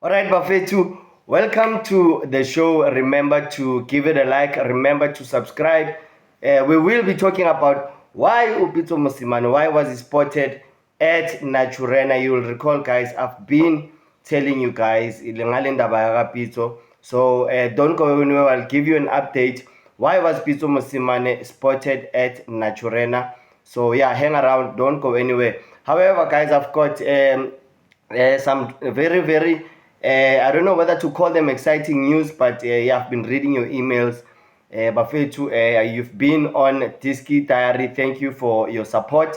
All right, Bafetu, welcome to the show. Remember to give it a like. Remember to subscribe. We will be talking about why Upito Musimane, why was he spotted at Naturena. You will recall, guys, I've been telling you guys, so don't go anywhere. I'll give you an update. Why was Pito Musimane spotted at Naturena? So yeah, hang around. Don't go anywhere. However, guys, I've got some very I don't know whether to call them exciting news, but yeah, I've been reading your emails. Bafetu, you've been on Diski Diary. Thank you for your support.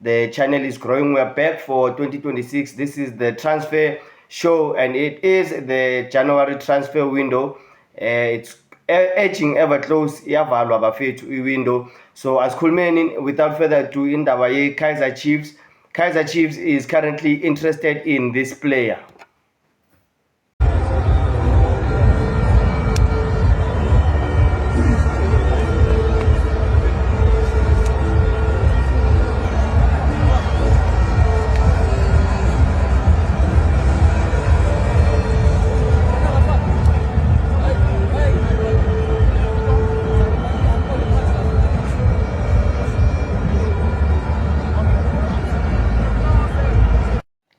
The channel is growing. We're back for 2026. This is the transfer show, and it is the January transfer window. It's edging ever close. Iyavalwa bafethu window. So as Kulmeni, without further ado, in the Kaizer Chiefs. Kaizer Chiefs is currently interested in this player.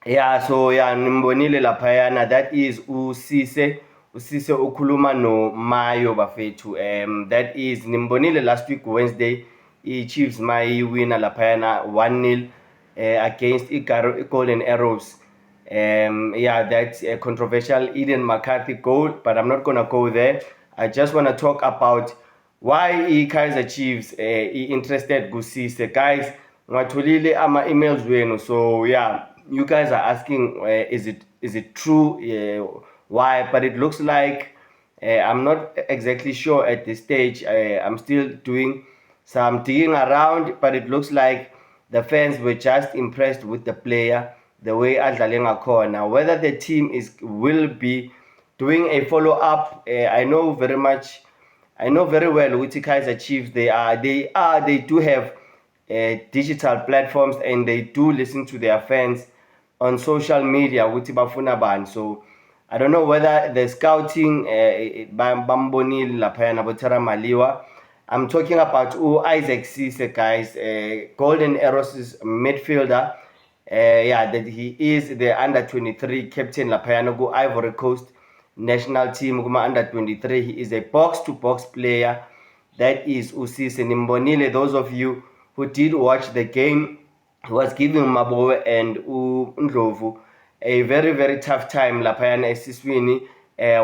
Yeah, so yeah, nimbonile laphayana. That is Usise. Usise ukhuluma no Mayo bafethu. That is nimbonile last week Wednesday. Chiefs Mai winner laphayana 1-0 against Golden Arrows. Yeah, that's a controversial Eden McCarthy goal, but I'm not gonna go there. I just wanna talk about why Kaizer Chiefs interested Gusise. Guys, ngatholile ama emails wenu. So yeah, you guys are asking, is it true? Why? But it looks like I'm not exactly sure at this stage. I'm still doing some digging around, but it looks like the fans were just impressed with the player, the way adlale ngakhona. Whether the team will be doing a follow up, I know very well with Kaizer Chiefs. They do have digital platforms, and they do listen to their fans on social media with bafuna bani. So I don't know whether the scouting bambonile laphayana botara maliwa. I'm talking about Isaac Cisse, guys, Golden Arrows midfielder. Yeah, that he is the under 23 captain laphayana go Ivory Coast national team kuma under 23. He is a box to box player. That is Usise Nimbonile. Those of you who did watch the game, he was giving Mabowe and Ndlovu a very tough time laphayana esiswini,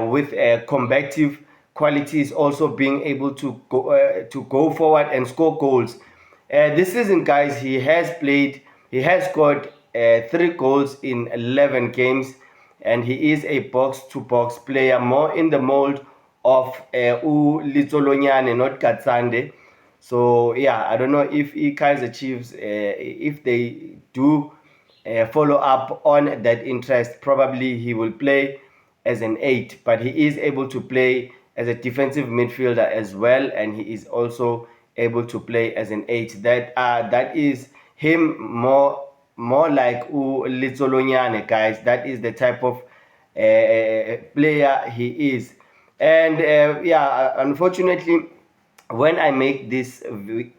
with combative qualities, also being able to go forward and score goals. This season, guys, he has scored 3 goals in 11 games, and he is a box to box player, more in the mold of Litsolonyane, not Katsande. So yeah, I don't know if Kaizer Chiefs, if they do follow up on that interest, probably he will play as an 8, but he is able to play as a defensive midfielder as well, and he is also able to play as an 8. That is him more like Litsolonyane, guys. That is the type of player he is. And yeah, unfortunately, when I make this,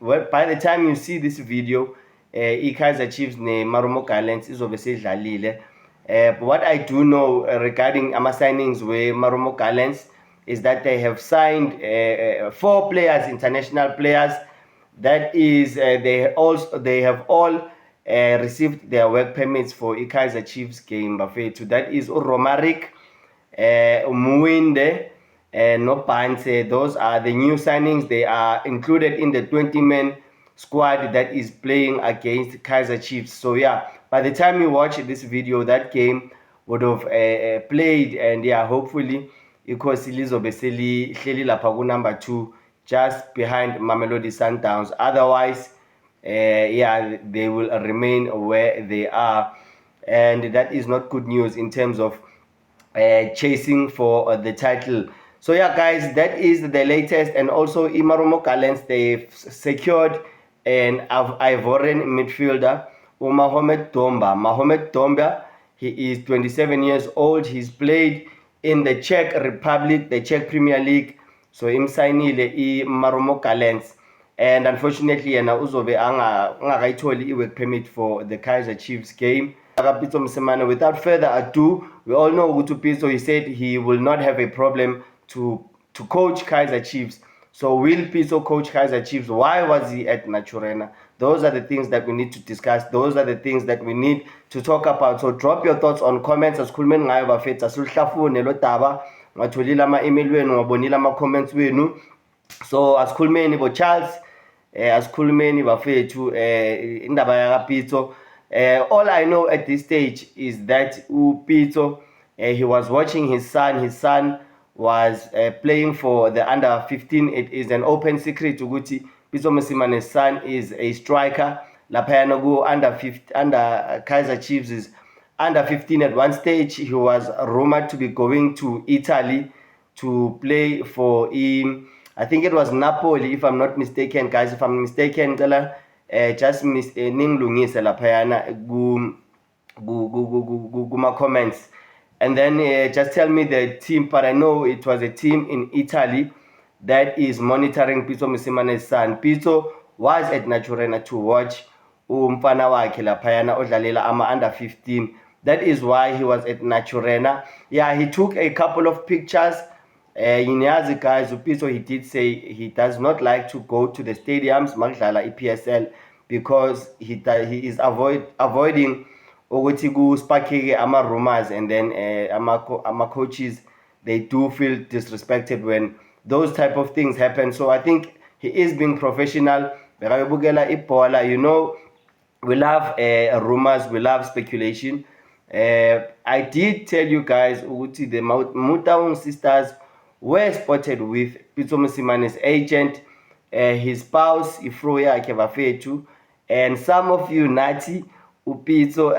by the time you see this video, Kaizer Chiefs ne Marumo Gallants izobe sedlalile. But what I do know regarding ama signings with Marumo Gallants is that they have signed 4 players, international players. That is, they have all received their work permits for Kaizer Chiefs game. Bafethu. That is Romaric, Muinde, no Panse. Those are the new signings. They are included in the 20-man squad that is playing against Kaizer Chiefs. So yeah, by the time you watch this video, that game would have played, and yeah, hopefully Ikosi lizobe selihleli lapha ku number 2, just behind Mamelodi Sundowns. Otherwise, yeah, they will remain where they are, and that is not good news in terms of chasing for the title. So yeah, guys, that is the latest. And also Marumo Gallants, they've secured an Ivorian midfielder, Mahomet Domba. He is 27 years old. He's played in the Czech Republic, the Czech Premier League. So imsayinile iMaromo Gallants. And unfortunately, yena uzobe angakayitholi i-work permit for the Kaizer Chiefs game. Pitso Mosimane, without further ado, we all know ukuthi Pitso, he said he will not have a problem to coach Kaizer Chiefs. So will Pitso coach Kaizer Chiefs? Why was he at Naturena? Those are the things that we need to discuss. Those are the things that we need to talk about. So drop your thoughts on comments. Asikhulumeni ngayo bafethu, asihlafune lo daba, ngatholile ama-email wenu, ngabonile ama-comments wenu. So asikhulumeni bo Charles, asikhulumeni bafethu indaba yakapitso. All I know at this stage is that uPitso, he was watching his son. His son was playing for the under 15. It is an open secret ukuthi Pitso Mosimane's son is a striker. Laphayana ku under Kaizer Chiefs is under 15. At one stage, he was rumored to be going to Italy to play for him. I think it was Napoli, if I'm not mistaken, guys. If I'm mistaken, just ningilungise laphayana kuma comments, and then just tell me the team. But I know it was a team in Italy that is monitoring Pitso Mosimane's son. Pitso was at Naturena to watch umfana wakhe laphayana odlalela ama under 15. That is why he was at Naturena. Yeah, he took a couple of pictures. Guys, Pitso, he did say he does not like to go to the stadiums makudlala iPSL because he is avoiding ukuthi kusparkeke ama rumors, and then ama coaches, they do feel disrespected when those type of things happen. So I think he is being professional. You know, we love rumors, we love speculation. I did tell you guys ukuthi the Motaung sisters were spotted with Pitso Mosimane's agent, his spouse, ifro yakhe bafethu, and some of you nathi uPitso,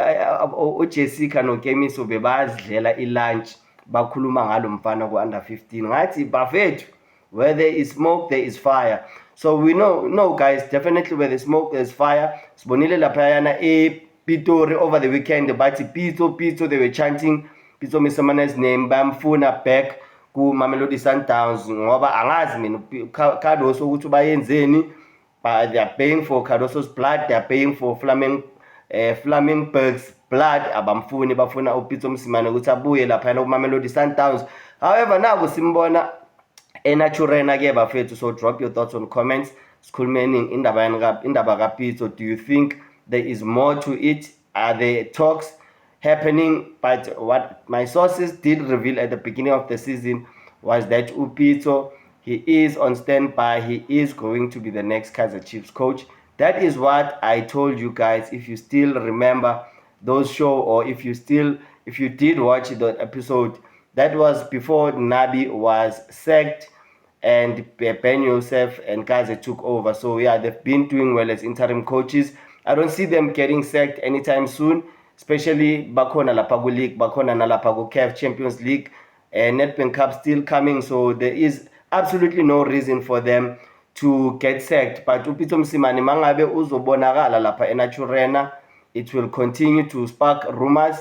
uJessica noKemiso bebazidlela ilunch bakhuluma ngalo mfana ku under 15. Ngathi bafethu, where there is smoke there is fire. So we know guys, definitely where there's smoke there's fire. Sibonile laphayana ePitori over the weekend, bathi Pitso, they were chanting Pitso Mosimane's name, bamfuna back ku Mamelodi Sundowns ngoba angazi mina Cardoso ukuthi bayenzeni, but they are paying for Cardoso's blood, they are paying for Flamingberg's blood. Abamfuni bafuna uPitso Mosimane ukuthi abuye lapha ku Mamelodi Sundowns. However, now simbona eNaturena ke bafethu. So drop your thoughts on comments. Sikhulumeni indaba kaPitso. Do you think there is more to it? Are there talks happening? But what my sources did reveal at the beginning of the season was that uPitso, he is on standby. He is going to be the next Kaizer Chiefs coach. That is what I told you guys. If you still remember those show, or if you did watch the episode, that was before Nabi was sacked and Ben Yosef and Kaizer took over. So yeah, they've been doing well as interim coaches. I don't see them getting sacked anytime soon, especially bakhona lapha ku league, bakhona nalapha ku CAF Champions League, and Nedbank Cup still coming. So there is absolutely no reason for them to get sacked. But uPitso Mosimane mangabe uzobonakala lapha eNaturena, it will continue to spark rumors.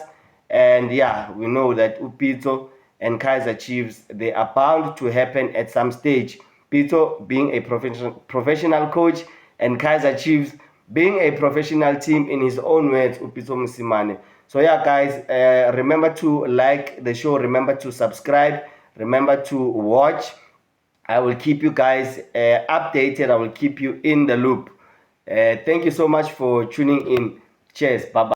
And yeah, we know that uPitso and Kaizer Chiefs, they are bound to happen at some stage. Pitso being a professional coach, and Kaizer Chiefs being a professional team in his own words, uPitso Mosimane. So yeah guys, remember to like the show, remember to subscribe, remember to watch. I will keep you guys updated. I will keep you in the loop. Thank you so much for tuning in. Cheers. Bye bye.